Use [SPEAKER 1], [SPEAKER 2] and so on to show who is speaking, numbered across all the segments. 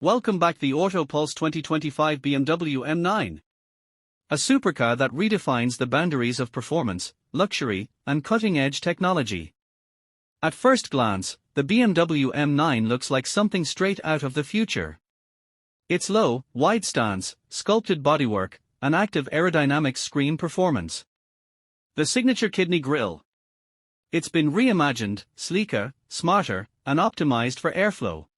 [SPEAKER 1] Welcome back the Auto Pulse 2025 BMW M9. A supercar that redefines the boundaries of performance, luxury, and cutting-edge technology. At first glance, the BMW M9 looks like something straight out of the future. Its low, wide stance, sculpted bodywork, and active aerodynamic screen performance. The signature kidney grille. It's been reimagined, sleeker, smarter, and optimized for airflow.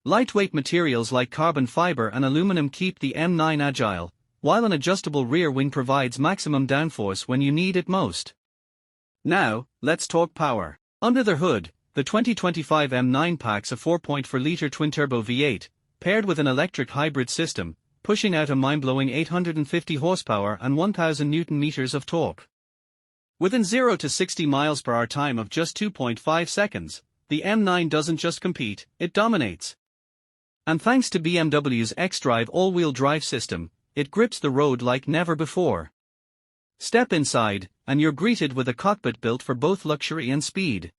[SPEAKER 1] Lightweight materials like carbon fiber and aluminum keep the M9 agile, while an adjustable rear wing provides maximum downforce when you need it most. Now, let's talk power. Under the hood, the 2025 M9 packs a 4.4-liter twin-turbo V8, paired with an electric hybrid system, pushing out a mind-blowing 850 horsepower and 1,000 Nm of torque. Within 0 to 60 mph time of just 2.5 seconds, the M9 doesn't just compete, it dominates. And thanks to BMW's xDrive all-wheel drive system, it grips the road like never before. Step inside, and you're greeted with a cockpit built for both luxury and speed.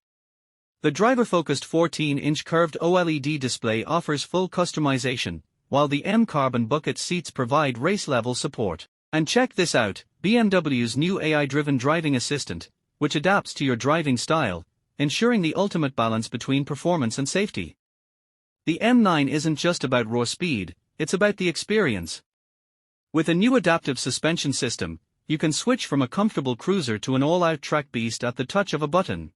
[SPEAKER 1] The driver-focused 14-inch curved OLED display offers full customization, while the M-Carbon bucket seats provide race-level support. And check this out, BMW's new AI-driven driving assistant, which adapts to your driving style, ensuring the ultimate balance between performance and safety. The M9 isn't just about raw speed, it's about the experience. With a new adaptive suspension system, you can switch from a comfortable cruiser to an all-out track beast at the touch of a button.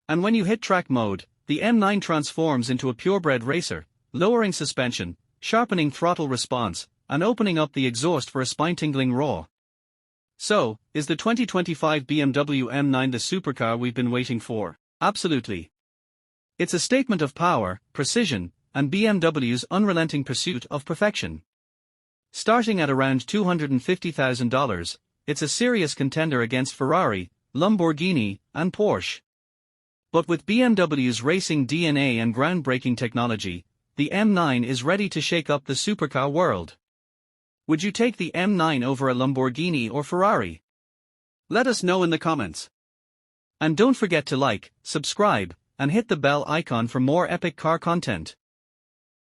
[SPEAKER 1] And when you hit track mode, the M9 transforms into a purebred racer, lowering suspension, sharpening throttle response, and opening up the exhaust for a spine-tingling roar. So, is the 2025 BMW M9 the supercar we've been waiting for? Absolutely. It's a statement of power, precision, and BMW's unrelenting pursuit of perfection. Starting at around $250,000, it's a serious contender against Ferrari, Lamborghini, and Porsche. But with BMW's racing DNA and groundbreaking technology, the M9 is ready to shake up the supercar world. Would you take the M9 over a Lamborghini or Ferrari? Let us know in the comments. And don't forget to like, subscribe, and hit the bell icon for more epic car content.